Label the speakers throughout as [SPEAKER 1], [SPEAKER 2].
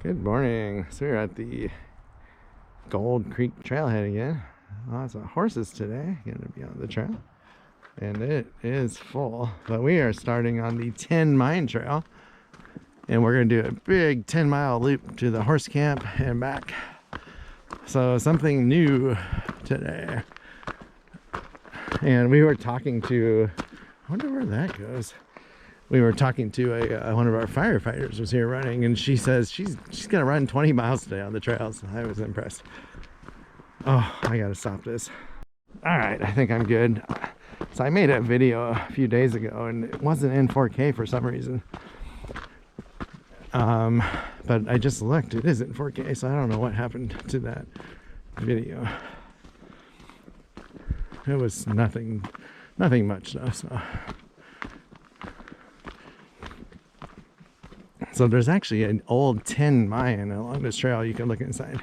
[SPEAKER 1] Good morning. So we're at the Gold Creek Trailhead again. Lots of horses today going to be on the trail. And it is full. But we are starting on the 10-mile trail. And we're going to do a big 10-mile loop to the horse camp and back. So something new today. And we were talking to, I wonder where that goes. We were talking to one of our firefighters was here running, and she says she's gonna run 20 miles today on the trails. I was impressed. Oh, I gotta stop this. All right, I think I'm good. So I made a video a few days ago, and it wasn't in 4K for some reason. But I just looked, it isn't 4K, so I don't know what happened to that video. It was nothing much though. So there's actually an old tin mine along this trail you can look inside.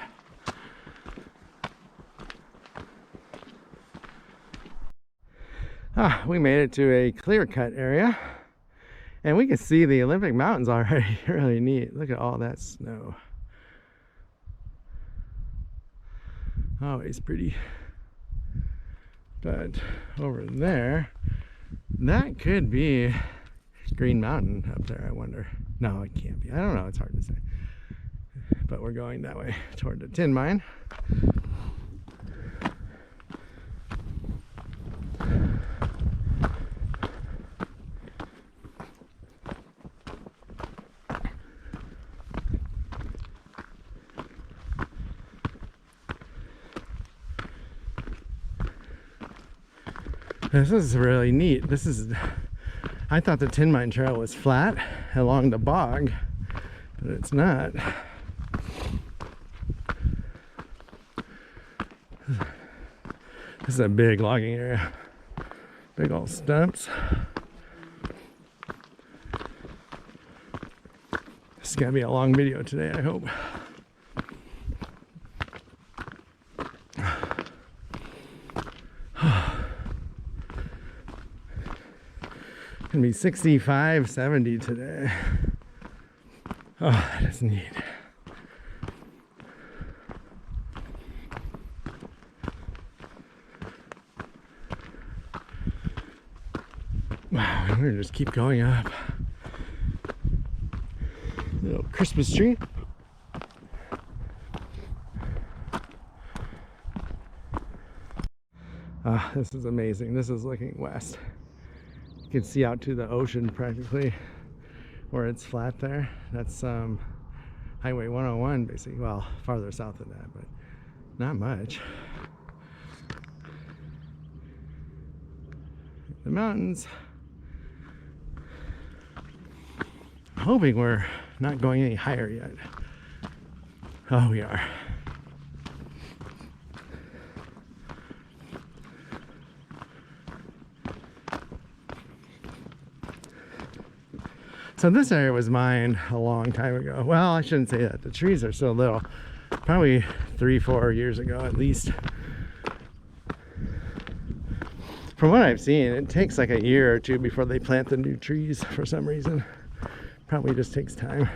[SPEAKER 1] We made it to a clear cut area and we can see the Olympic Mountains already. Really neat. Look at all that snow. Always pretty. But over there, that could be Green Mountain up there, I wonder. No, it can't be. I don't know. It's hard to say. But we're going that way toward the tin mine. This is really neat. I thought the tin mine trail was flat along the bog, but it's not. This is a big logging area. Big old stumps. This is gonna be a long video today, I hope. Gonna be 65, 70 today. Oh, that's neat. Wow, we're gonna just keep going up. Little Christmas tree. This is amazing. This is looking west. You can see out to the ocean practically where it's flat there. That's Highway 101 basically. Well, farther south than that, but not much. The mountains. I'm hoping we're not going any higher yet. Oh, we are. So this area was mine a long time ago. Well, I shouldn't say that. The trees are so little. Probably 3-4 years ago at least. From what I've seen, it takes like a year or two before they plant the new trees for some reason. Probably just takes time.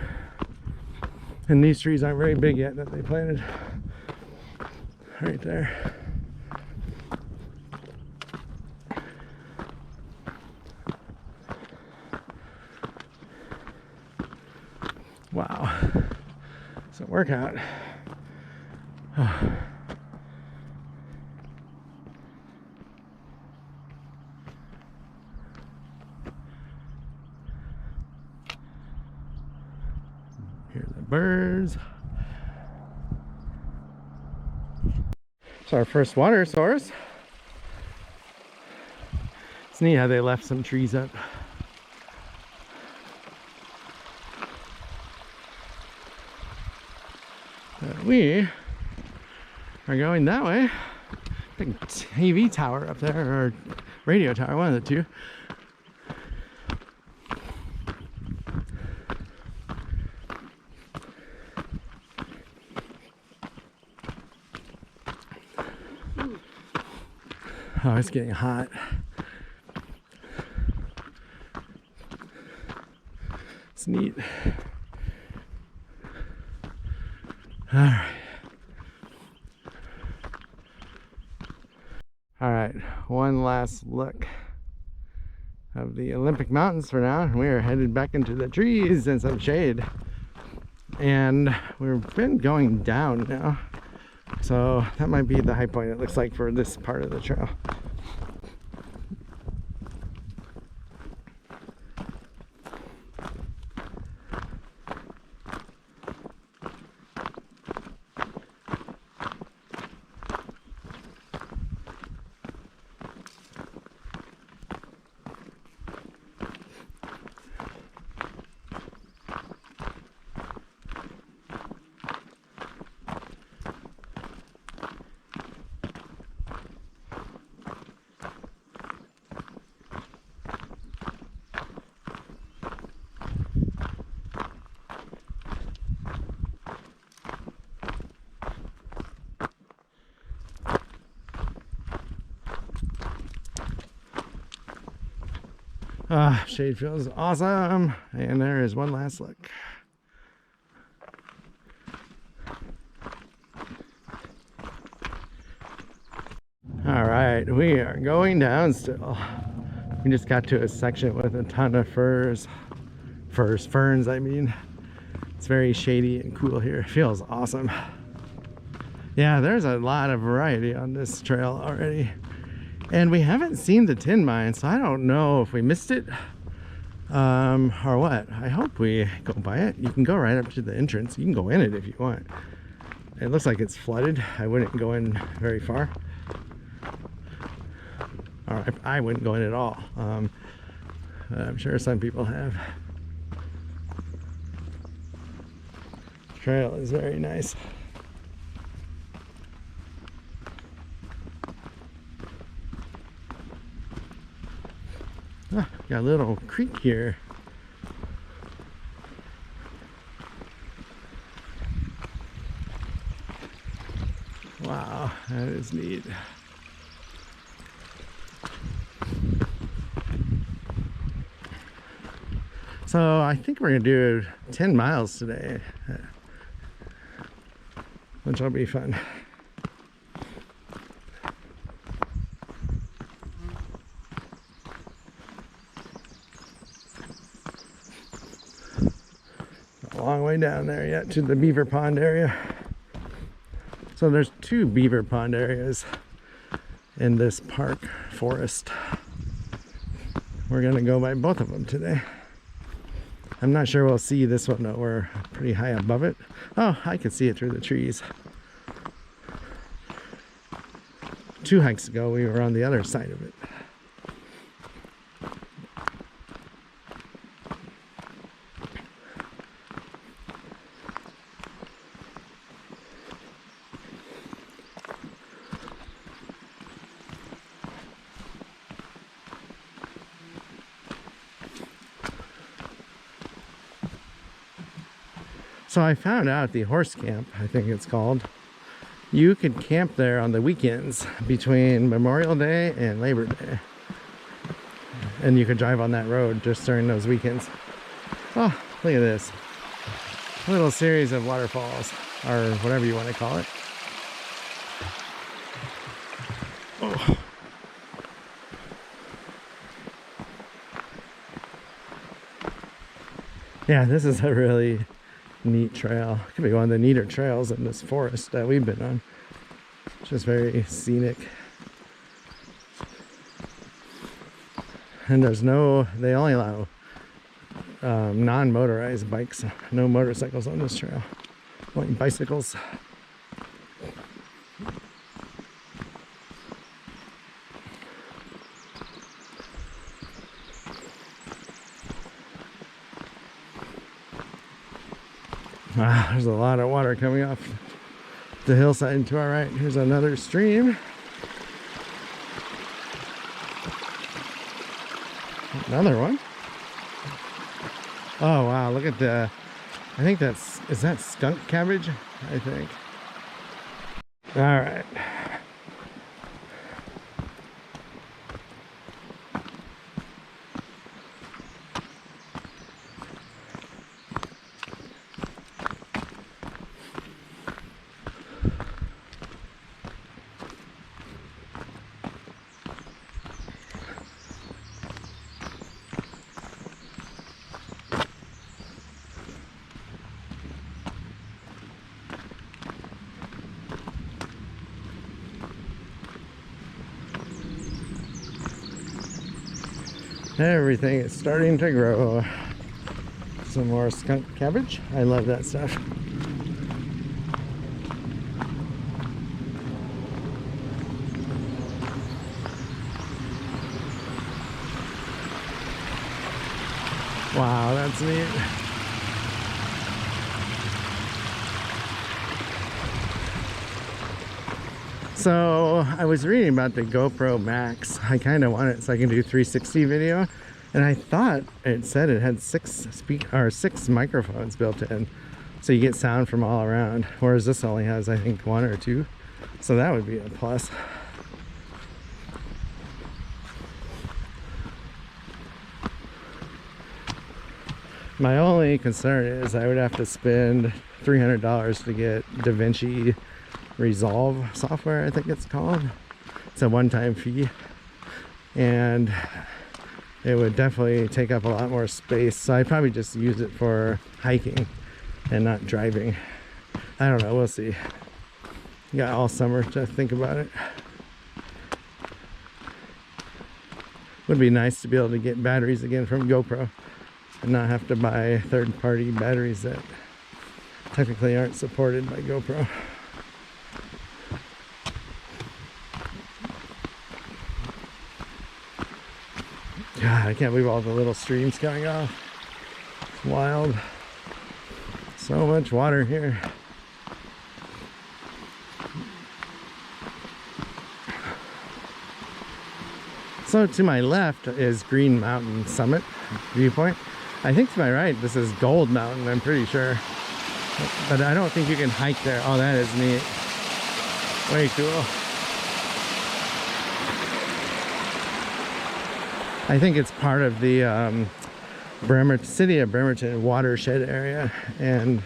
[SPEAKER 1] And these trees aren't very big yet that they planted. Right there. Wow, it's a workout. Hear the birds. It's our first water source. It's neat how they left some trees up. We are going that way. Big TV tower up there, or radio tower, one of the two. Oh, it's getting hot. It's neat. Alright. Alright, one last look of the Olympic Mountains for now. We are headed back into the trees and some shade. And we've been going down now. So that might be the high point, it looks like, for this part of the trail. Shade feels awesome, and there is one last look. All right, we are going down still. We just got to a section with a ton of ferns, I mean. It's very shady and cool here. It feels awesome. Yeah, there's a lot of variety on this trail already. And we haven't seen the tin mine, so I don't know if we missed it or what. I hope we go by it. You can go right up to the entrance. You can go in it if you want. It looks like it's flooded. I wouldn't go in very far. Or I wouldn't go in at all. I'm sure some people have. The trail is very nice. Got a little creek here. Wow, that is neat. So I think we're gonna do 10 miles today, which will be fun. A long way down there yet to the beaver pond area. So there's 2 beaver pond areas in this park forest. We're gonna go by both of them today. I'm not sure we'll see this one though. We're pretty high above it. Oh, I can see it through the trees. 2 hikes ago we were on the other side of it. So I found out the horse camp, I think it's called, you could camp there on the weekends between Memorial Day and Labor Day. And you could drive on that road just during those weekends. Oh, look at this. A little series of waterfalls, or whatever you want to call it. Oh. Yeah, this is a really neat trail. It could be one of the neater trails in this forest that we've been on. It's just very scenic. And there's no, they only allow non-motorized bikes, no motorcycles on this trail, only bicycles. Wow, there's a lot of water coming off the hillside to our right. Here's another stream. Another one. Oh wow, look at the, I think that's, is that skunk cabbage? I think. All right. Everything is starting to grow. Some more skunk cabbage. I love that stuff. Wow, that's neat. So I was reading about the GoPro Max. I kind of want it so I can do 360 video, and I thought it said it had six microphones built in, so you get sound from all around, whereas this only has, I think, 1 or 2, so that would be a plus. My only concern is I would have to spend $300 to get DaVinci Resolve software, I think it's called. It's a one-time fee, and it would definitely take up a lot more space, so I'd probably just use it for hiking and not driving. I don't know, we'll see. Got all summer to think about it. Would be nice to be able to get batteries again from GoPro and not have to buy third-party batteries that technically aren't supported by GoPro. God, I can't believe all the little streams coming off. It's wild. So much water here. So to my left is Green Mountain Summit viewpoint. I think to my right, this is Gold Mountain, I'm pretty sure. But I don't think you can hike there. Oh, that is neat. Way cool. I think it's part of the City of Bremerton watershed area, and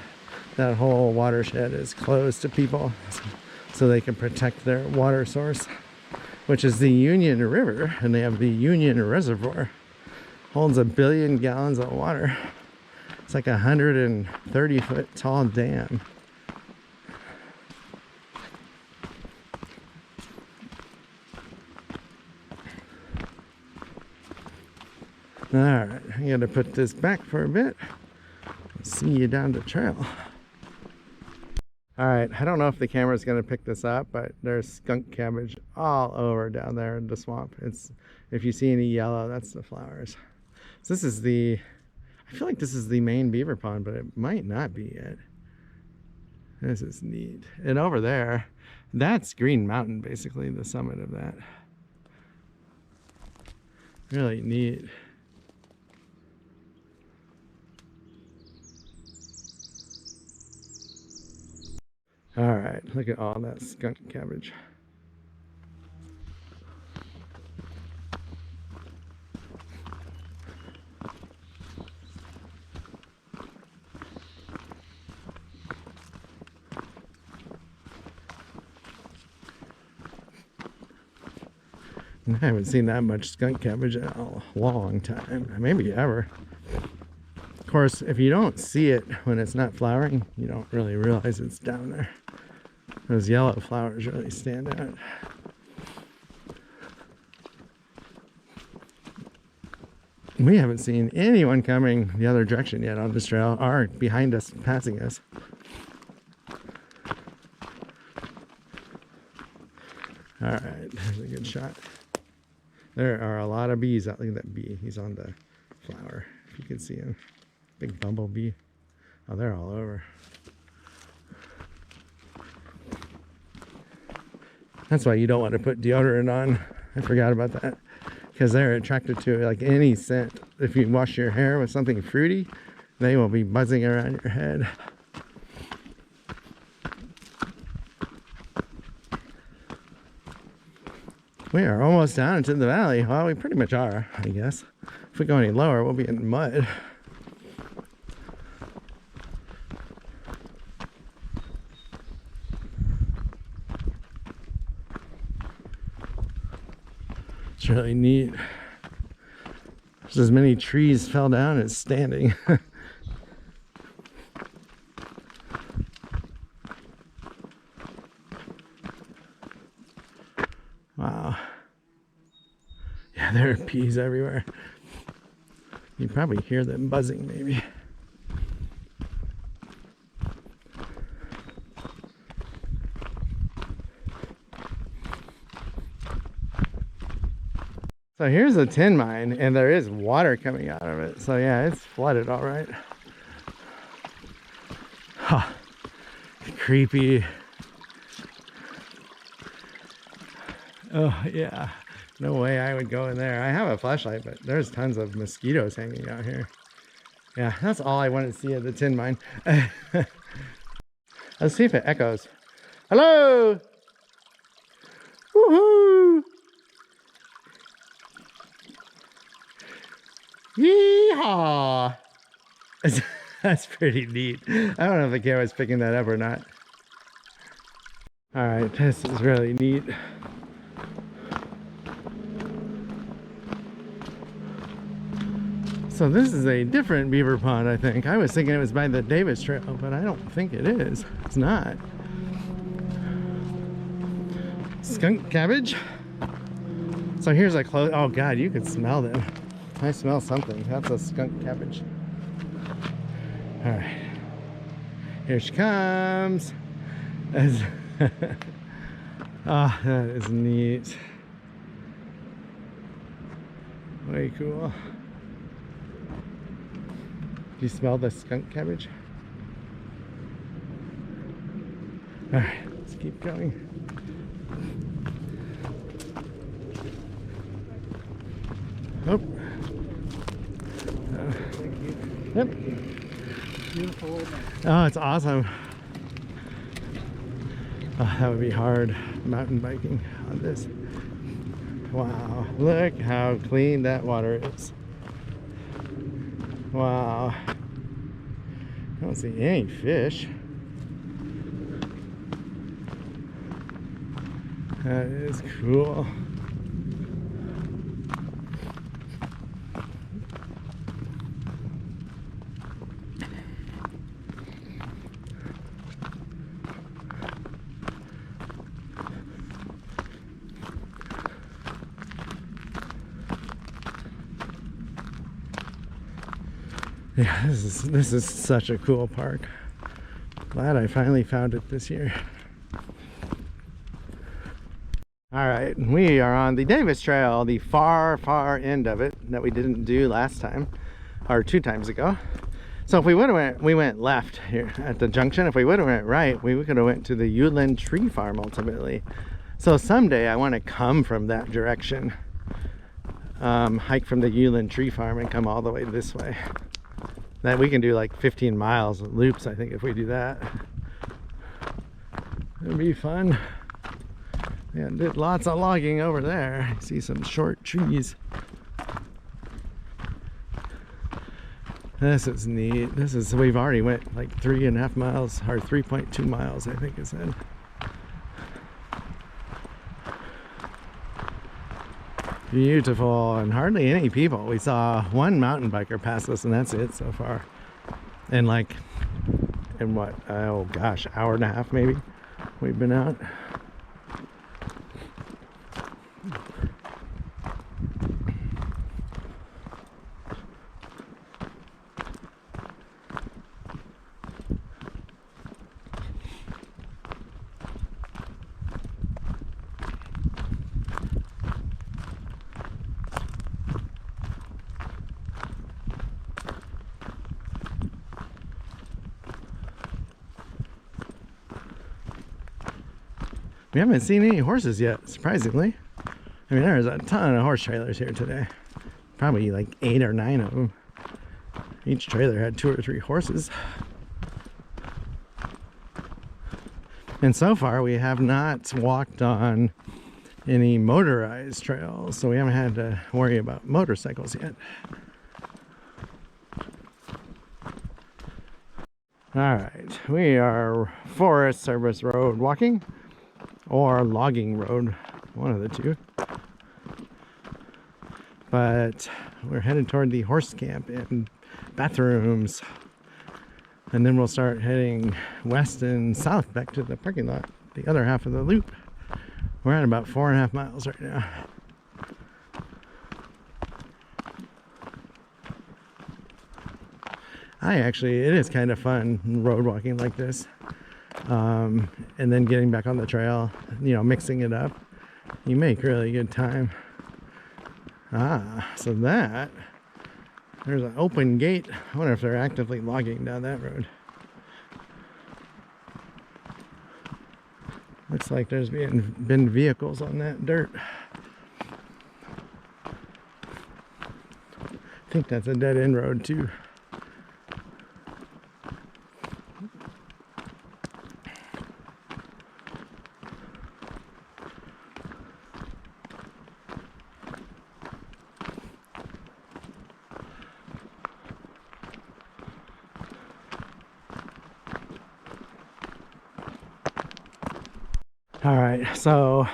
[SPEAKER 1] that whole watershed is closed to people so they can protect their water source, which is the Union River, and they have the Union Reservoir. Holds 1 billion gallons of water. It's like a 130-foot tall dam. All right, I gotta put this back for a bit. See you down the trail. All right, I don't know if the camera's gonna pick this up, but there's skunk cabbage all over down there in the swamp. If you see any yellow, that's the flowers. So this is I feel like this is the main beaver pond, but it might not be yet. This is neat. And over there, that's Green Mountain, basically the summit of that. Really neat. All right, look at all that skunk cabbage. I haven't seen that much skunk cabbage in a long time, maybe ever. Of course, if you don't see it when it's not flowering, you don't really realize it's down there. Those yellow flowers really stand out. We haven't seen anyone coming the other direction yet on this trail, or behind us, passing us. All right, there's a good shot. There are a lot of bees out. Look at that bee. He's on the flower, if you can see him. Big bumblebee. Oh, they're all over. That's why you don't want to put deodorant on. I forgot about that. Because they're attracted to like any scent. If you wash your hair with something fruity, they will be buzzing around your head. We are almost down into the valley. Well, we pretty much are, I guess. If we go any lower, we'll be in mud. It's really neat. There's as many trees fell down as standing. Wow. Yeah, there are bees everywhere. You probably hear them buzzing maybe. So here's a tin mine, and there is water coming out of it. So yeah, it's flooded all right. Huh. Creepy. Oh yeah, no way I would go in there. I have a flashlight, but there's tons of mosquitoes hanging out here. Yeah, that's all I wanted to see at the tin mine. Let's see if it echoes. Hello! Woohoo! Yeehaw! That's pretty neat. I don't know if the camera's picking that up or not. All right, this is really neat. So this is a different beaver pond, I think. I was thinking it was by the Davis Trail, but I don't think it is. It's not. Skunk cabbage. So here's a close. Oh God, you can smell them. I smell something. That's a skunk cabbage. All right, here she comes. Ah, oh, that is neat. Way cool. Do you smell the skunk cabbage? All right, let's keep going. Oh. Yep.
[SPEAKER 2] Beautiful.
[SPEAKER 1] Oh, it's awesome. Oh, that would be hard mountain biking on this. Wow, look how clean that water is. Wow. I don't see any fish. That is cool. Yeah, this is such a cool park. Glad I finally found it this year. All right, we are on the Davis Trail, the far end of it that we didn't do last time, or 2 times ago. So if we would have we went left here at the junction. If we would have went right, we could have went to the Uland Tree Farm ultimately. So someday I want to come from that direction, hike from the Uland Tree Farm and come all the way this way. That we can do like 15 miles of loops, I think, if we do that. It'd be fun. Yeah, did lots of logging over there. I see some short trees. This is neat. We've already went like 3.5 miles, or 3.2 miles, I think it said. Beautiful, and hardly any people. We saw one mountain biker pass us, and that's it so far. And like, in what, oh gosh, hour and a half maybe we've been out. We haven't seen any horses yet, surprisingly. I mean, there's a ton of horse trailers here today. Probably like 8 or 9 of them. Each trailer had 2 or 3 horses. And so far, we have not walked on any motorized trails, so we haven't had to worry about motorcycles yet. All right, we are Forest Service Road walking. Or logging road, one of the two. But we're headed toward the horse camp and bathrooms. And then we'll start heading west and south back to the parking lot, the other half of the loop. We're at about 4.5 miles right now. it is kind of fun road walking like this. And then getting back on the trail, you know, mixing it up. You make really good time. So there's an open gate. I wonder if they're actively logging down that road. Looks like there's been vehicles on that dirt. I think that's a dead end road too. All right, so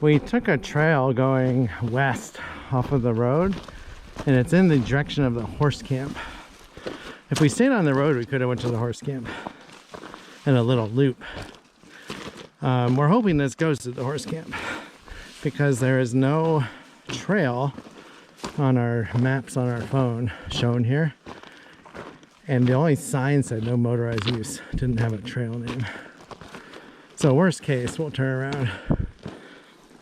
[SPEAKER 1] we took a trail going west off of the road, and it's in the direction of the horse camp. If we stayed on the road, we could have went to the horse camp in a little loop. We're hoping this goes to the horse camp because there is no trail on our maps on our phone shown here, and the only sign said no motorized use, didn't have a trail name. So worst case, we'll turn around.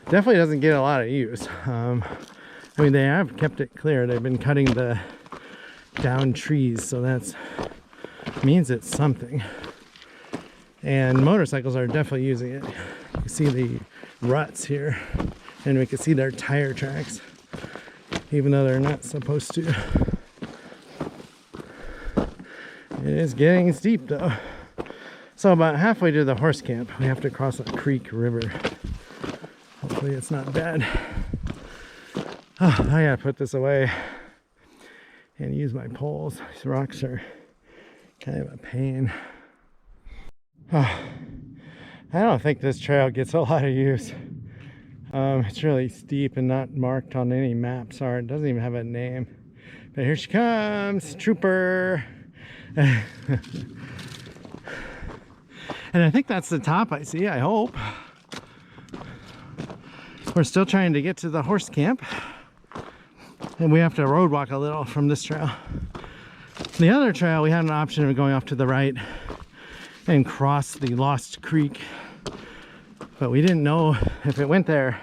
[SPEAKER 1] Definitely doesn't get a lot of use. I mean, they have kept it clear. They've been cutting the down trees, so that means it's something. And motorcycles are definitely using it. You can see the ruts here, and we can see their tire tracks, even though they're not supposed to. It is getting steep though. So about halfway to the horse camp, we have to cross a creek river. Hopefully it's not bad. Oh, I gotta put this away and use my poles. These rocks are kind of a pain. Oh, I don't think this trail gets a lot of use. It's really steep and not marked on any maps. Or it doesn't even have a name. But here she comes, Trooper. And I think that's the top I see, I hope. We're still trying to get to the horse camp. And we have to road walk a little from this trail. The other trail, we had an option of going off to the right and cross the Lost Creek. But we didn't know if it went there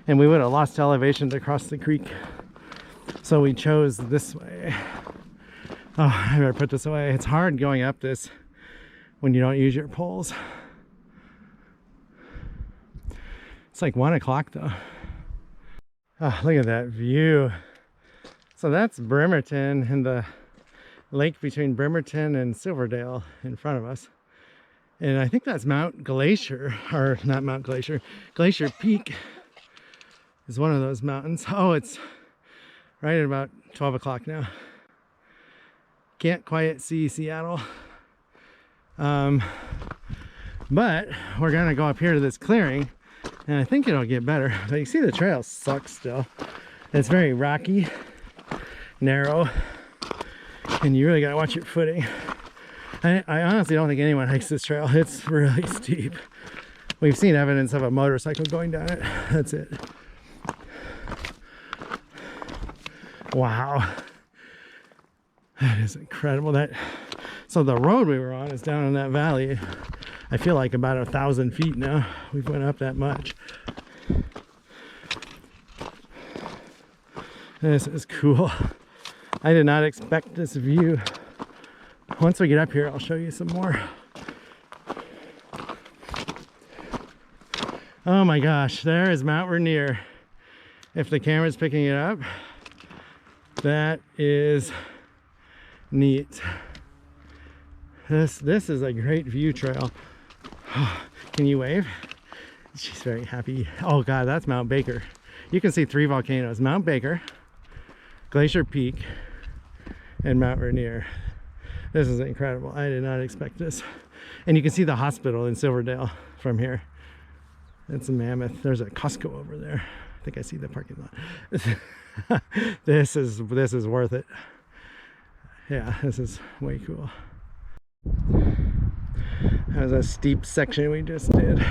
[SPEAKER 1] and we would have lost elevation to cross the creek. So we chose this way. Oh, I better put this away. It's hard going up this when you don't use your poles. It's like 1 o'clock though. Oh, look at that view. So that's Bremerton and the lake between Bremerton and Silverdale in front of us. And I think that's Mount Glacier, or not Mount Glacier, Glacier Peak is one of those mountains. Oh, it's right at about 12 o'clock now. Can't quite see Seattle. But we're gonna go up here to this clearing and I think it'll get better. But you see the trail sucks still. It's very rocky, narrow, and you really gotta watch your footing. I honestly don't think anyone hikes this trail. It's really steep. We've seen evidence of a motorcycle going down it. That's it. Wow. That is incredible. So the road we were on is down in that valley. I feel like about 1,000 feet now. We've went up that much. This is cool. I did not expect this view. Once we get up here, I'll show you some more. Oh my gosh, there is Mount Rainier. If the camera's picking it up, that is neat. This is a great view trail. Can you wave? She's very happy. Oh God, that's Mount Baker. You can see 3 volcanoes: Mount Baker, Glacier Peak, and Mount Rainier. This is incredible. I did not expect this. And you can see the hospital in Silverdale from here. It's a mammoth. There's a Costco over there. I think I see the parking lot. This is worth it. Yeah, this is way cool. That was a steep section we just did.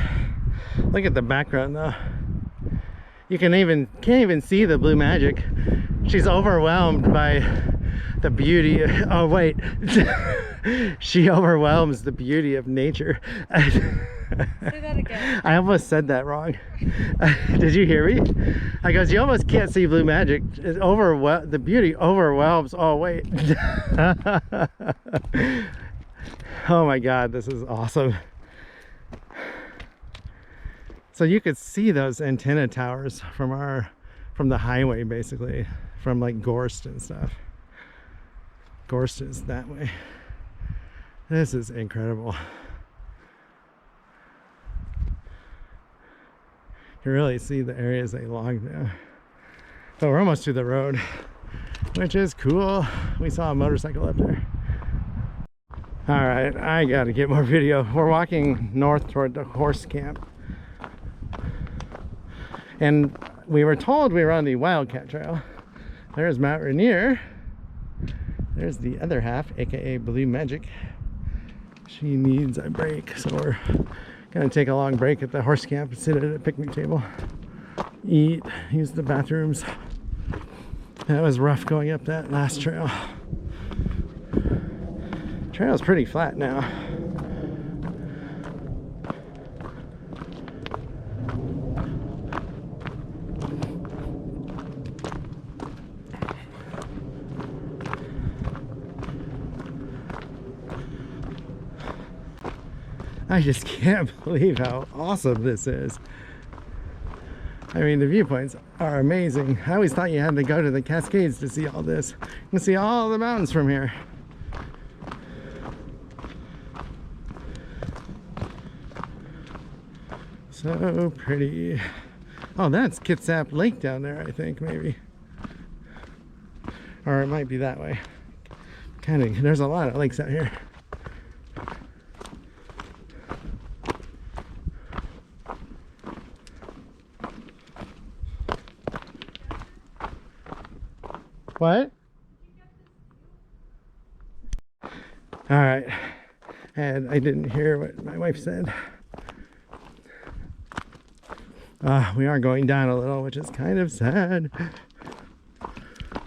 [SPEAKER 1] Look at the background though. You can't even see the Blue Magic. She's overwhelmed by the beauty. Oh wait, she overwhelms the beauty of nature.
[SPEAKER 3] Say that again.
[SPEAKER 1] I almost said that wrong. Did you hear me? I goes, you almost can't see blue magic. The beauty overwhelms. Oh wait. Oh my God, this is awesome. So you could see those antenna towers from the highway, basically, from like Gorst and stuff. Gorst is that way. This is incredible. You really see the areas they logged now. So we're almost to the road, which is cool. We saw a motorcycle up there. All right, I gotta get more video. We're walking north toward the horse camp. And we were told we were on the Wildcat Trail. There's Mount Rainier. There's the other half, aka Blue Magic. She needs a break, so we're gonna take a long break at the horse camp and sit at a picnic table, eat, use the bathrooms. That was rough going up that last trail. Trail's pretty flat now. I just can't believe how awesome this is. I mean, the viewpoints are amazing. I always thought you had to go to the Cascades to see all this. You can see all the mountains from here. So pretty. Oh, that's Kitsap Lake down there, I think, maybe. Or it might be that way. There's a lot of lakes out here. What? All right, and I didn't hear what my wife said. We are going down a little, which is kind of sad.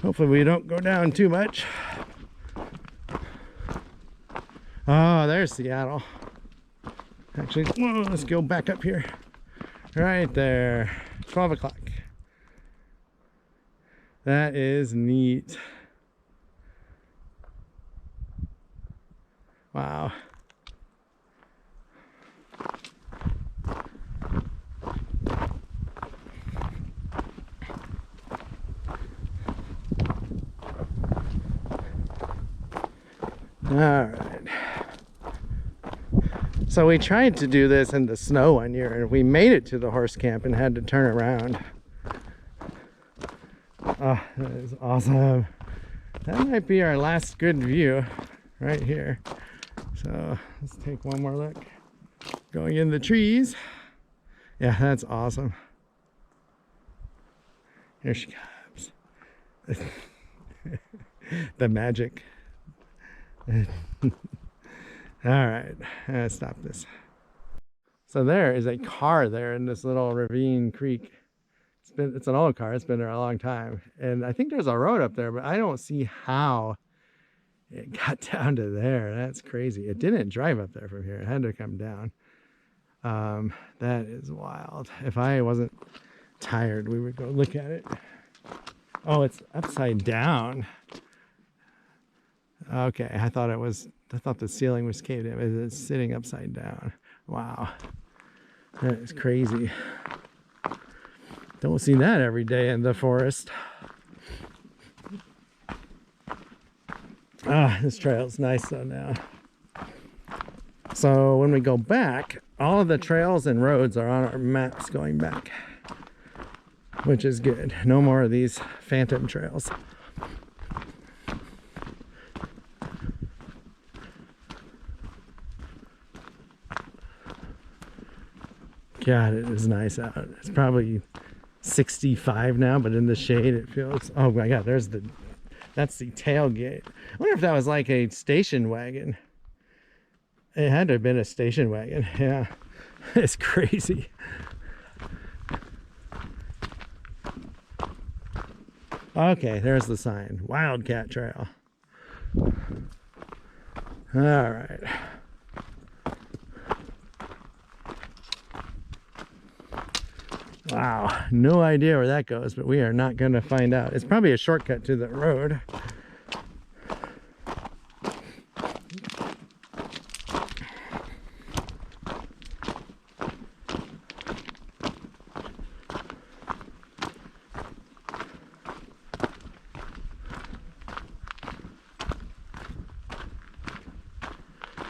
[SPEAKER 1] Hopefully we don't go down too much. Oh, there's Seattle. Actually, whoa, let's go back up here. Right there, 12 o'clock. That is neat. Wow. All right. So we tried to do this in the snow one year, and we made it to the horse camp and had to turn around. Oh, that is awesome. That might be our last good view right here. So let's take one more look. Going in the trees. Yeah, that's awesome. Here she comes. The magic. All right, stop this. So there is a car there in this little ravine creek. It's an old car. It's been there a long time, and I think there's a road up there, but I don't see how it got down to there. That's crazy. It didn't drive up there from here. It had to come down. That is wild. If I wasn't tired, we would go look at it. Oh, it's upside down. Okay, I thought the ceiling was caved in. It's sitting upside down. Wow, that is crazy. Don't see that every day in the forest. Ah, this trail's nice though now. So when we go back, all of the trails and roads are on our maps going back, which is good. No more of these phantom trails. God, it is nice out. It's probably 65 now, but in the shade it feels, oh my God, that's the tailgate. I wonder if that was like a station wagon. It had to have been a station wagon. Yeah, it's crazy. Okay, there's the sign, Wildcat Trail. All right. Wow, no idea where that goes, but we are not going to find out. It's probably a shortcut to the road.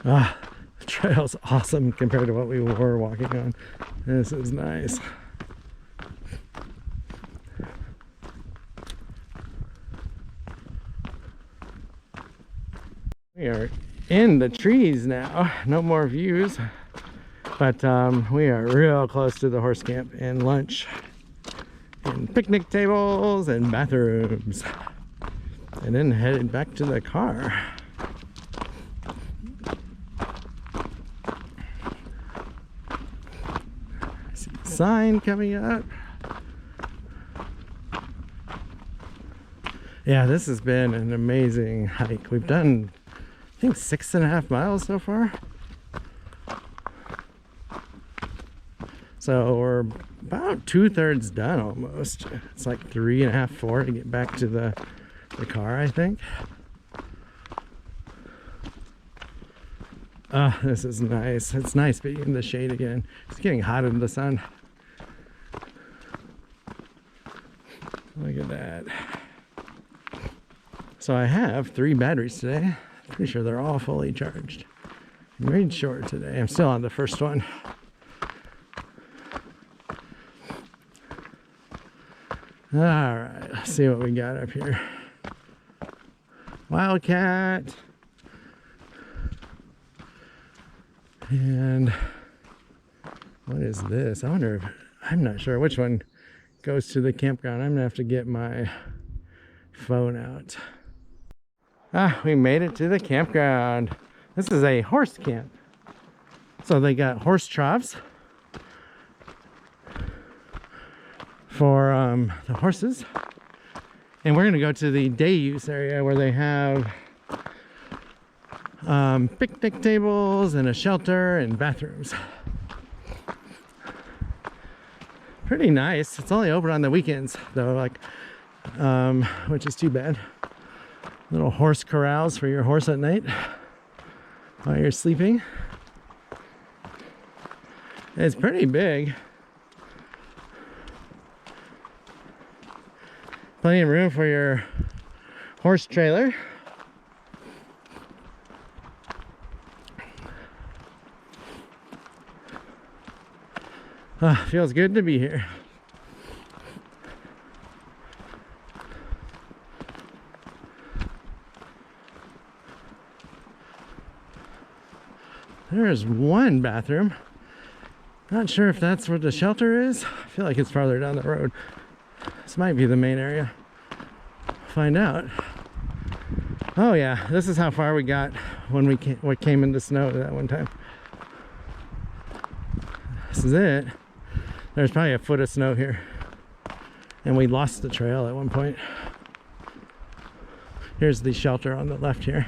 [SPEAKER 1] Ah, the trail's awesome compared to what we were walking on. This is nice. We are in the trees now. No more views, but we are real close to the horse camp and lunch and picnic tables and bathrooms, and then headed back to the car. I see a sign coming up. Yeah, this has been an amazing hike. We've done, I think, 6.5 miles so far. So we're about 2/3 done almost. It's like 3.5, 4 to get back to the car, I think. Ah, this is nice. It's nice being in the shade again. It's getting hot in the sun. Look at that. So I have 3 batteries today. Pretty sure they're all fully charged. I'm reading short today. I'm still on the first one. All right, let's see what we got up here. Wildcat. And what is this? I wonder if, I'm not sure which one goes to the campground. I'm gonna have to get my phone out. Ah, we made it to the campground. This is a horse camp. So they got horse troughs for the horses. And we're gonna go to the day use area where they have picnic tables and a shelter and bathrooms. Pretty nice. It's only open on the weekends though, like, which is too bad. Little horse corrals for your horse at night while you're sleeping. It's pretty big. Plenty of room for your horse trailer. Feels good to be here. There's one bathroom. Not sure if that's where the shelter is. I feel like it's farther down the road. This might be the main area. Find out. Oh yeah, this is how far we got when we came into snow that one time. This is it. There's probably a foot of snow here. And we lost the trail at one point. Here's the shelter on the left here.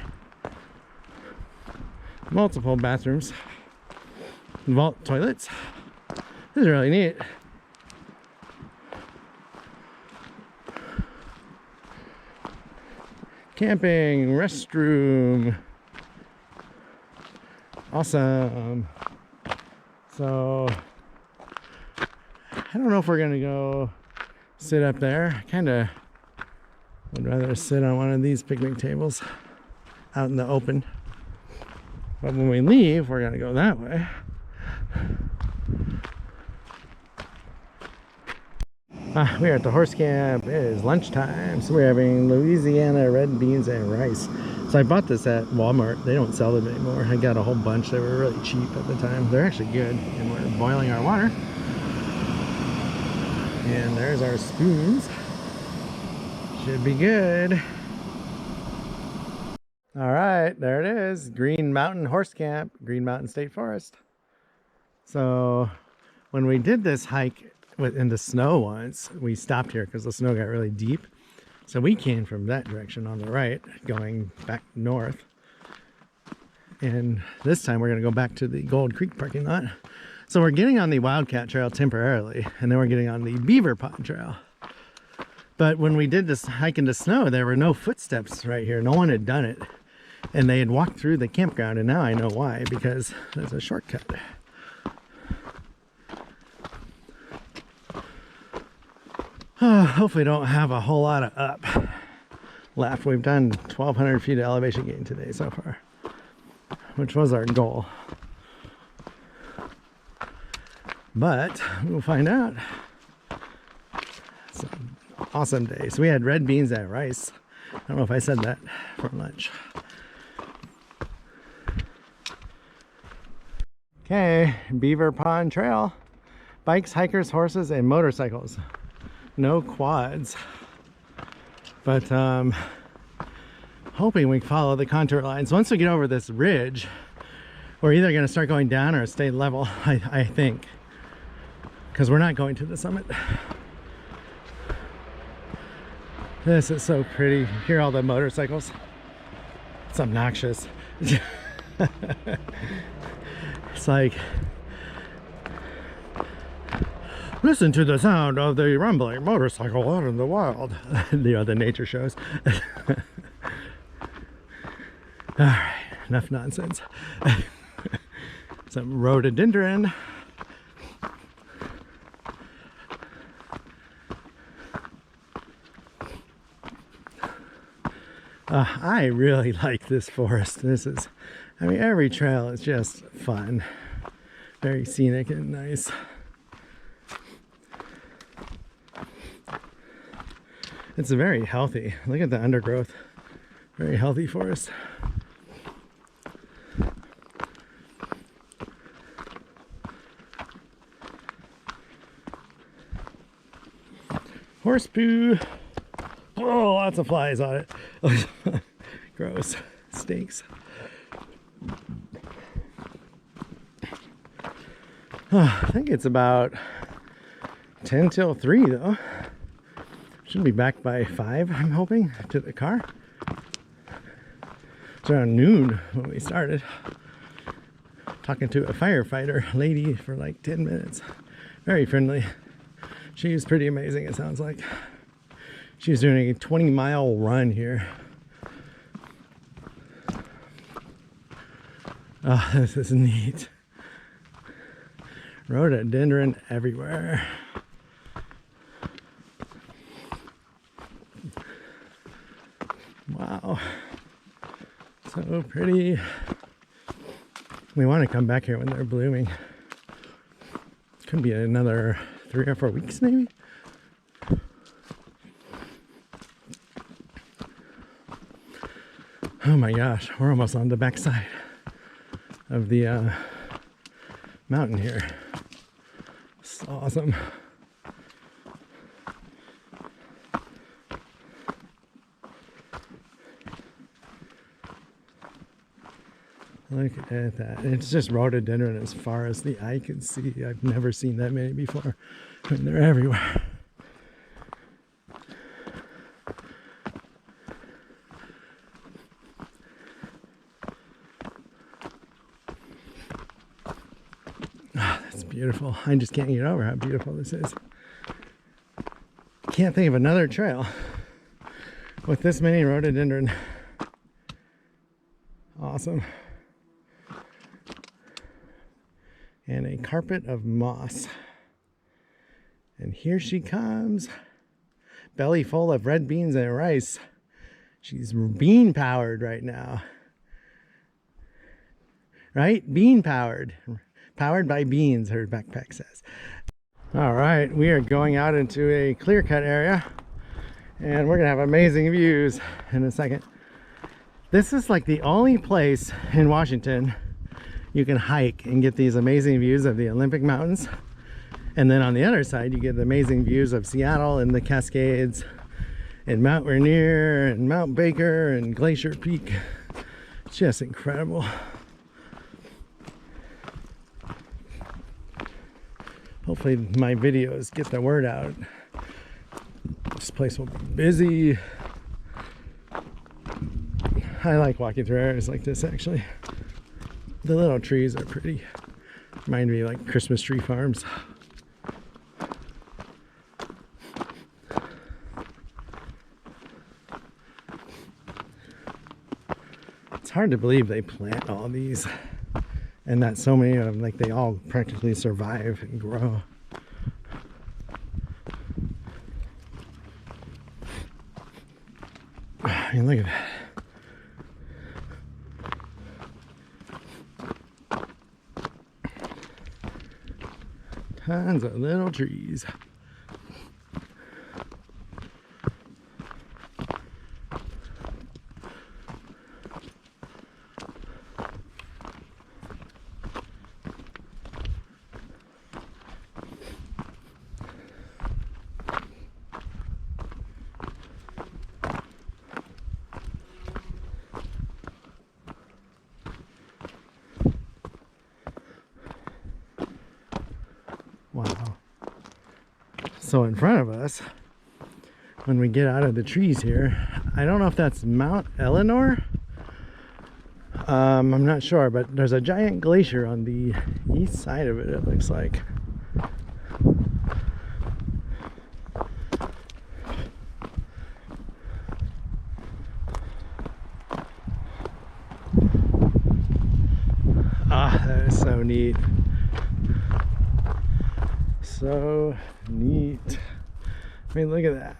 [SPEAKER 1] Multiple bathrooms. Vault toilets. This is really neat. Camping restroom. Awesome. So I don't know if we're gonna go sit up there. I kind of would rather sit on one of these picnic tables out in the open. But when we leave, we're gonna go that way. We are at the horse camp. It is lunchtime, so we're having Louisiana red beans and rice. So I bought this at Walmart. They don't sell them anymore. I got a whole bunch. They were really cheap at the time. They're actually good. And we're boiling our water. And there's our spoons. Should be good. All right, there it is. Green Mountain Horse Camp, Green Mountain State Forest. So when we did this hike in the snow once, we stopped here because the snow got really deep. So we came from that direction on the right, going back north. And this time we're going to go back to the Gold Creek parking lot. So we're getting on the Wildcat Trail temporarily, and then we're getting on the Beaver Pond Trail. But when we did this hike into snow, there were no footsteps right here. No one had done it. And they had walked through the campground, and now I know why, because there's a shortcut. Hopefully don't have a whole lot of up left. We've done 1,200 feet of elevation gain today so far, which was our goal. But we'll find out. It's an awesome day. So we had red beans and rice. I don't know if I said that for lunch. Okay, Beaver Pond Trail. Bikes, hikers, horses, and motorcycles. No quads. But hoping we follow the contour lines. Once we get over this ridge, we're either going to start going down or stay level, I think. Because we're not going to the summit. This is so pretty. Hear all the motorcycles? It's obnoxious. It's like, listen to the sound of the rumbling motorcycle out in the wild. You know, the nature shows. Alright, enough nonsense. Some rhododendron. I really like this forest. This is, I mean, every trail is just fun. Very scenic and nice. It's very healthy. Look at the undergrowth. Very healthy forest. Horse poo. Oh, lots of flies on it. Gross. I think it's about 10 till 3 though. Should be back by 5, I'm hoping, to the car. It's around noon when we started. Talking to a firefighter lady for like 10 minutes. Very friendly. She's pretty amazing, it sounds like. She's doing a 20-mile run here. Oh, this is neat. Rhododendron everywhere. Wow. So pretty. We want to come back here when they're blooming. Could be another 3 or 4 weeks maybe. Oh my gosh, we're almost on the backside of the mountain here. It's awesome. Look at that. It's just rhododendron as far as the eye can see. I've never seen that many before. I mean, they're everywhere. Beautiful. I just can't get over how beautiful this is. Can't think of another trail with this many rhododendron. Awesome. And a carpet of moss. And here she comes. Belly full of red beans and rice. She's bean powered right now. Right? Bean powered. Powered by beans, her backpack says. All right, we are going out into a clear-cut area, and we're gonna have amazing views in a second. This is like the only place in Washington you can hike and get these amazing views of the Olympic Mountains. And then on the other side, you get the amazing views of Seattle and the Cascades and Mount Rainier and Mount Baker and Glacier Peak. It's just incredible. Hopefully my videos get the word out. This place will be busy. I like walking through areas like this actually. The little trees are pretty. Remind me of like Christmas tree farms. It's hard to believe they plant all these and that so many of them, like they all practically survive and grow. I mean, look at that. Tons of little trees. Wow. So in front of us, when we get out of the trees here, I don't know if that's Mount Eleanor. I'm not sure, but there's a giant glacier on the east side of it, it looks like. Ah, that is so neat. So neat. I mean, look at that.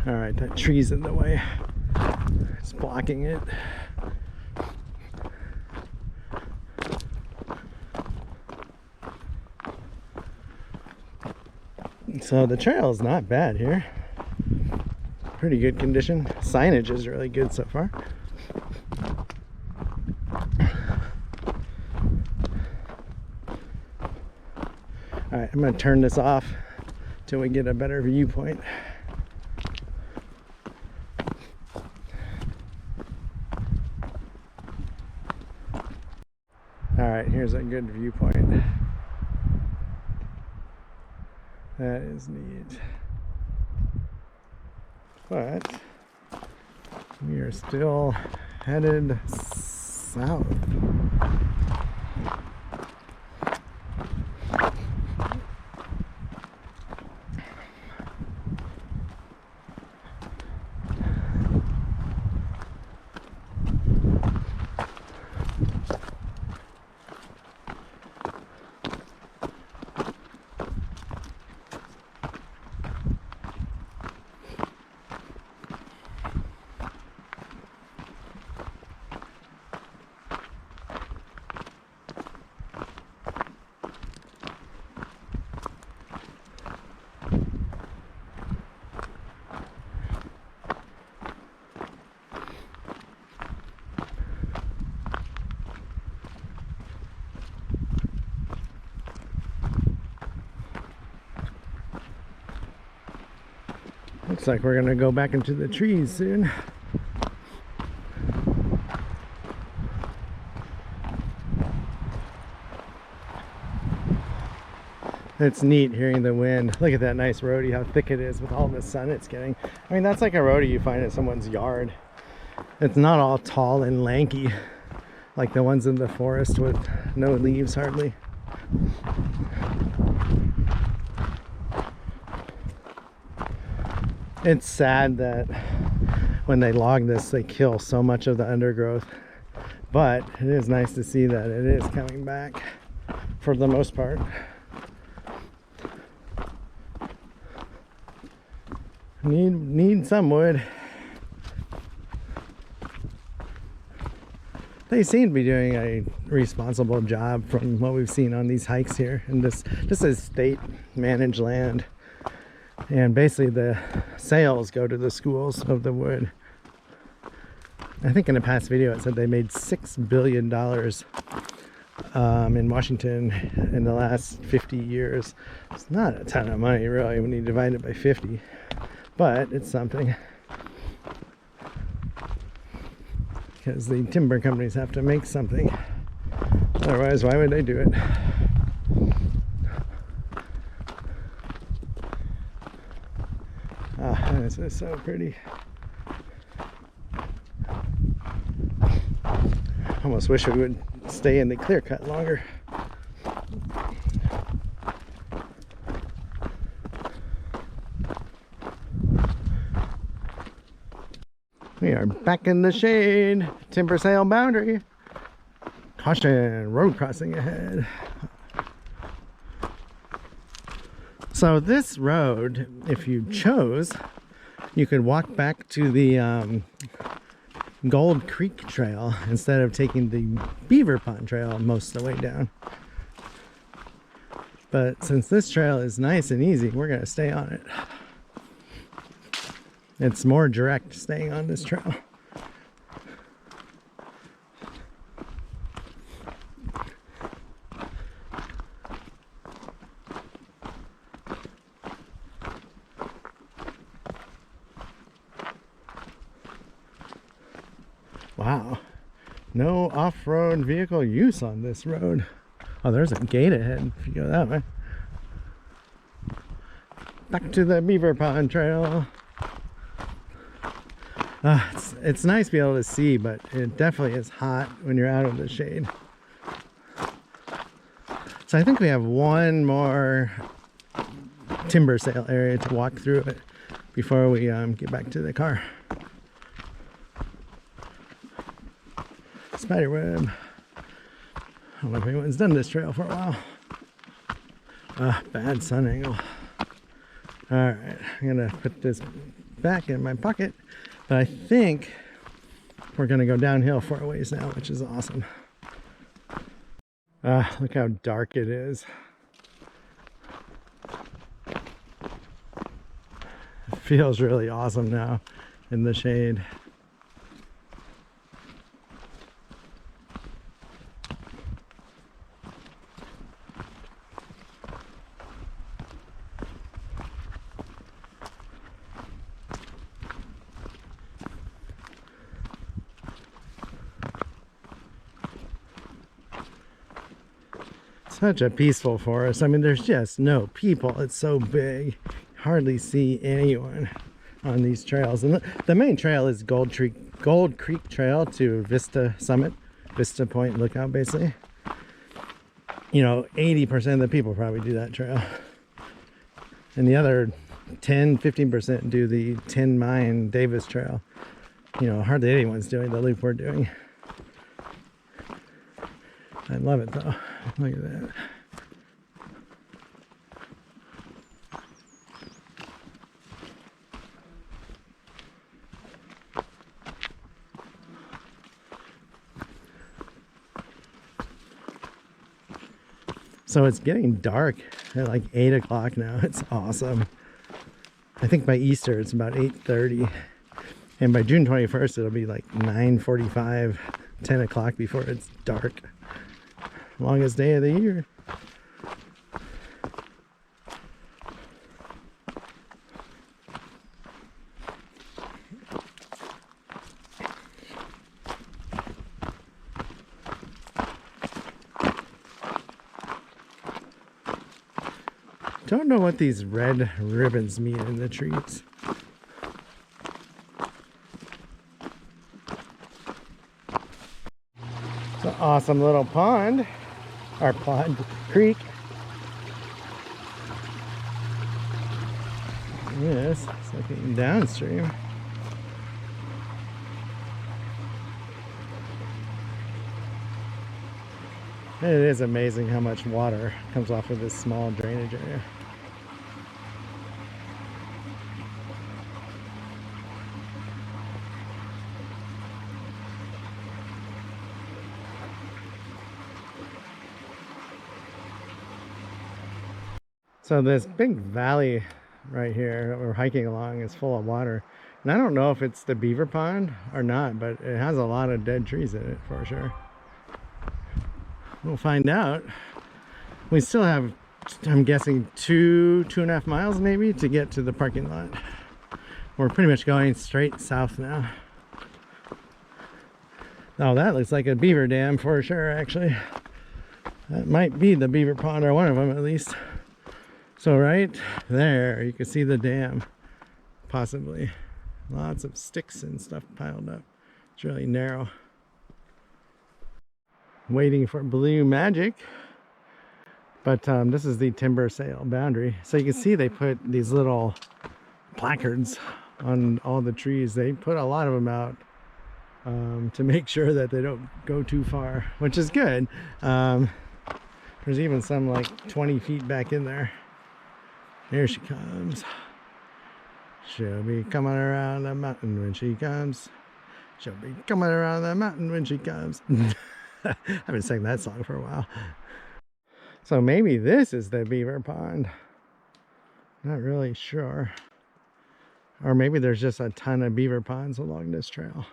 [SPEAKER 1] All right, that tree's in the way. It's blocking it. So the trail is not bad here. Pretty good condition. Signage is really good so far. All right, I'm going to turn this off till we get a better viewpoint. All right, here's a good viewpoint. That is neat. But we are still headed south. Looks like we're gonna go back into the trees soon. It's neat hearing the wind. Look at that nice roadie, how thick it is with all the sun it's getting. I mean, that's like a roadie you find in someone's yard. It's not all tall and lanky like the ones in the forest with no leaves hardly. It's sad that when they log this, they kill so much of the undergrowth. But it is nice to see that it is coming back for the most part. Need some wood. They seem to be doing a responsible job from what we've seen on these hikes here. And this is state managed land. And basically the sales go to the schools of the wood. I think in a past video it said they made $6 billion in Washington in the last 50 years. It's not a ton of money really when you divide it by 50, but it's something. Because the timber companies have to make something. Otherwise, why would they do it? Ah, this is so pretty. Almost wish we would stay in the clear cut longer. We are back in the shade. Timber sale boundary. Caution, road crossing ahead. So this road, if you chose, you could walk back to the Gold Creek Trail instead of taking the Beaver Pond Trail most of the way down. But since this trail is nice and easy, we're going to stay on it. It's more direct staying on this trail. Wow, no off-road vehicle use on this road. Oh, there's a gate ahead if you go that way. Back to the Beaver Pond Trail. It's nice to be able to see, but it definitely is hot when you're out of the shade. So I think we have one more timber sale area to walk through it before we get back to the car. Spiderweb. I don't know if anyone's done this trail for a while. Bad sun angle. Alright, I'm gonna put this back in my pocket, but I think we're gonna go downhill for a ways now, which is awesome. Look how dark it is. It feels really awesome now in the shade. Such a peaceful forest. I mean, there's just no people. It's so big. Hardly see anyone on these trails. And the main trail is Gold Creek Trail to Vista Summit, Vista Point Lookout, basically. You know, 80% of the people probably do that trail. And the other 10-15% do the 10 Mine Davis Trail. You know, hardly anyone's doing the loop we're doing. I love it though. Look at that. So it's getting dark at like 8 o'clock now. It's awesome. I think by Easter it's about 8:30. And by June 21st it'll be like 9:45, 10 o'clock before it's dark. Longest day of the year. Don't know what these red ribbons mean in the trees. It's an awesome little pond, or pond, creek. Yes, it's looking downstream. It is amazing how much water comes off of this small drainage area. So this big valley right here that we're hiking along is full of water. And I don't know if it's the beaver pond or not, but it has a lot of dead trees in it for sure. We'll find out. We still have, I'm guessing, 2.5 miles maybe to get to the parking lot. We're pretty much going straight south now. Oh, that looks like a beaver dam for sure, actually. That might be the beaver pond, or one of them at least. So right there, you can see the dam, possibly. Lots of sticks and stuff piled up. It's really narrow. waiting for blue magic. But this is the timber sale boundary. So you can see they put these little placards on all the trees. They put a lot of them out to make sure that they don't go too far, which is good. There's even some like 20 feet back in there. Here she comes. She'll be coming around the mountain when she comes. She'll be coming around the mountain when she comes. I've been singing that song for a while. So maybe this is the beaver pond. Not really sure. Or maybe there's just a ton of beaver ponds along this trail.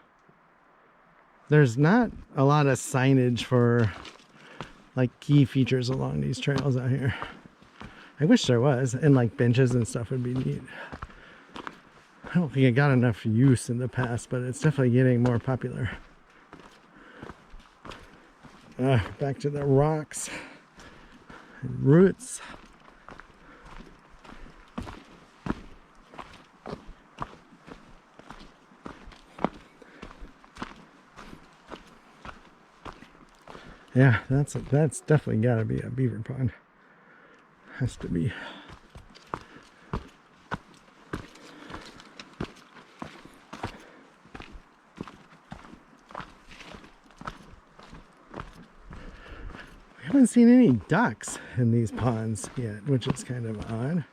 [SPEAKER 1] There's not a lot of signage for like key features along these trails out here. I wish there was, and like benches and stuff would be neat. I don't think it got enough use in the past, but it's definitely getting more popular. Back to the rocks and roots. Yeah, that's definitely got to be a beaver pond. Has to be. We haven't seen any ducks in these ponds yet, which is kind of odd.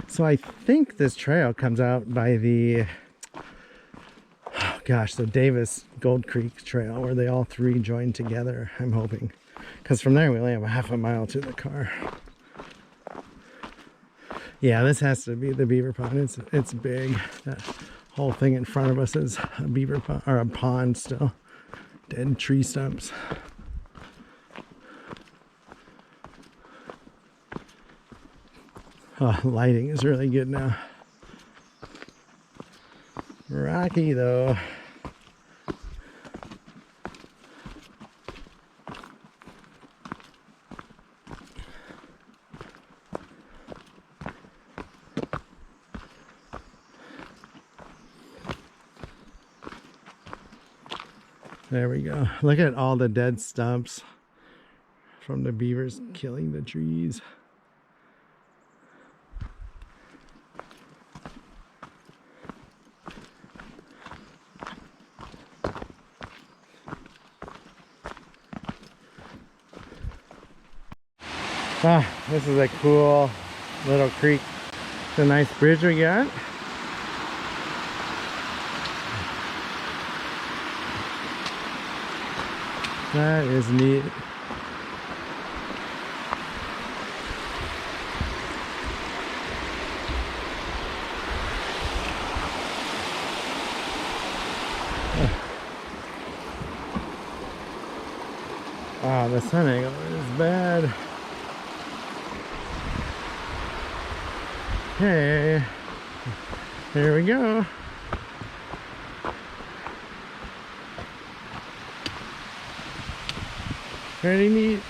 [SPEAKER 1] So I think this trail comes out by the, oh gosh, the Davis Gold Creek Trail, where they all three join together, I'm hoping. Because from there we only have a half a mile to the car. Yeah, this has to be the beaver pond. It's big. That whole thing in front of us is a beaver pond, or a pond still. Dead tree stumps. Oh, lighting is really good now. Rocky though. There we go. Look at all the dead stumps from the beavers killing the trees. Ah, this is a cool little creek. It's a nice bridge we got. That is neat. Ah, the sun angle is bad. Okay, here we go. Pretty neat.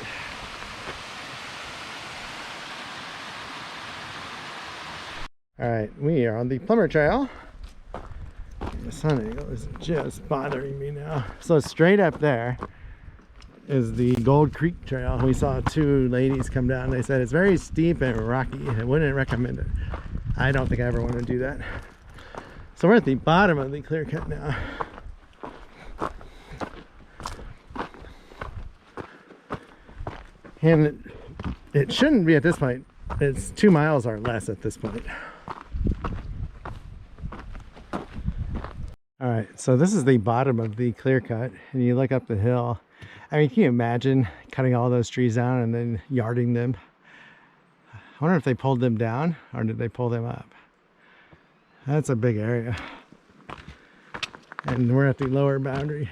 [SPEAKER 1] All right, we are on the Plumber Trail. The sun angle is just bothering me now. So straight up there is the Gold Creek Trail. We saw two ladies come down. They said it's very steep and rocky. I wouldn't recommend it. I don't think I ever want to do that. So we're at the bottom of the clear cut now. And it shouldn't be at this point. It's 2 miles or less at this point. All right, so this is the bottom of the clear cut, and you look up the hill. I mean, can you imagine cutting all those trees down and then yarding them? I wonder if they pulled them down or did they pull them up? That's a big area. And we're at the lower boundary.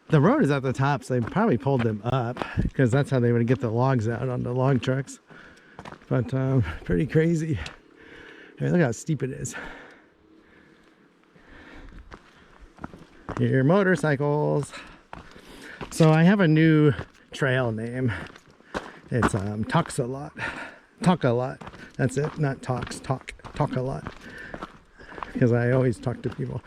[SPEAKER 1] The road is at the top, so they probably pulled them up because that's how they would get the logs out on the log trucks. But pretty crazy. Hey, look how steep it is. Here, motorcycles. So I have a new trail name. It's Talks a Lot. Talk a Lot. That's it. Not talks. Talk. Talk a lot. Because I always talk to people.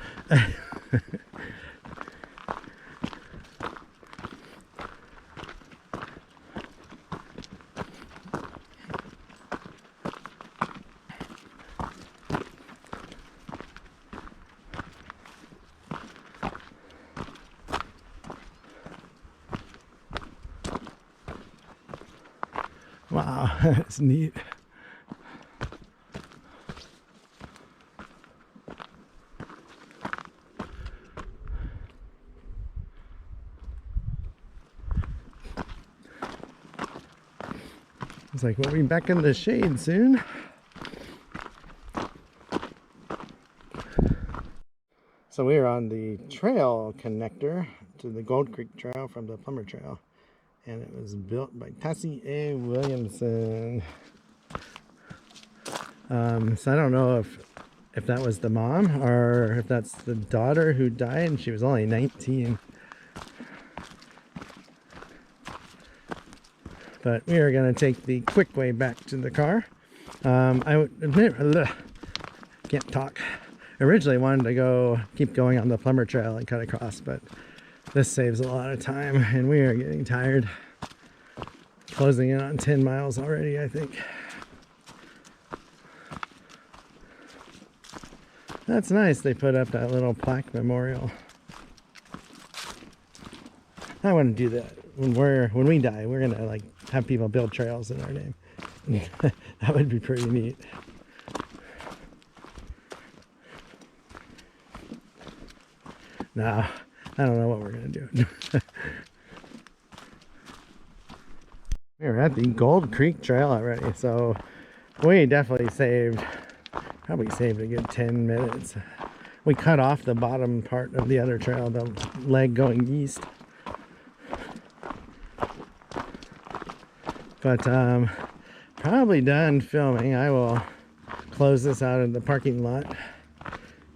[SPEAKER 1] Wow, that's neat. It's like we'll be back in the shade soon. So we're on the trail connector to the Gold Creek Trail from the Plumber Trail. And it was built by Tassie A. Williamson. So I don't know if that was the mom or if that's the daughter who died and she was only 19. But we are going to take the quick way back to the car. I would admit, can't talk. Originally wanted to keep going on the Plumber Trail and cut across, but this saves a lot of time and we are getting tired. Closing in on 10 miles already, I think. That's nice. They put up that little plaque memorial. I want to do that when we die. We're gonna like have people build trails in our name. That would be pretty neat. Nah, I don't know what we're gonna do. We're at the Gold Creek Trail already, so we definitely probably saved a good 10 minutes. We cut off the bottom part of the other trail, the leg going east. But probably done filming. I will close this out in the parking lot,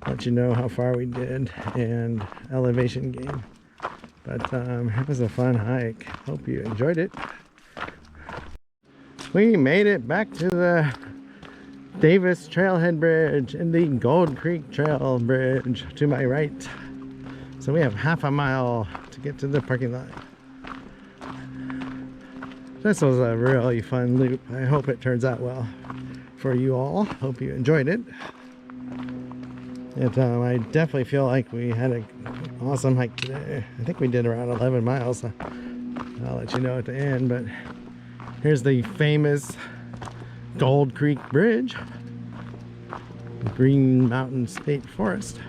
[SPEAKER 1] let you know how far we did and elevation gain. But it was a fun hike. Hope you enjoyed it. We made it back to the Davis Trailhead Bridge and the Gold Creek Trail Bridge to my right. So we have half a mile to get to the parking lot. This was a really fun loop. I hope it turns out well for you all. Hope you enjoyed it. And I definitely feel like we had an awesome hike today. I think we did around 11 miles. I'll let you know at the end, but here's the famous Gold Creek Bridge, Green Mountain State Forest.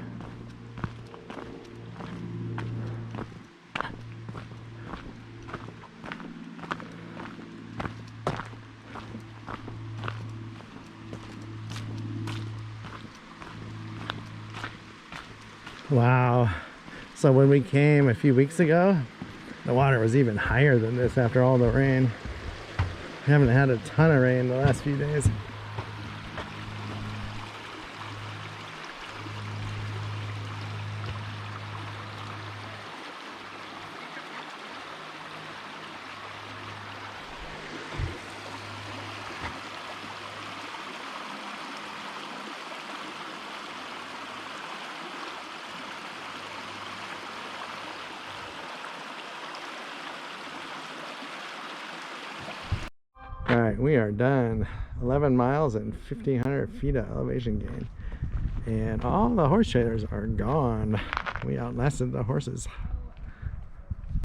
[SPEAKER 1] Wow. So when we came a few weeks ago, the water was even higher than this after all the rain. We haven't had a ton of rain the last few days. All right, we are done. 11 miles and 1,500 feet of elevation gain. And all the horse trailers are gone. We outlasted the horses.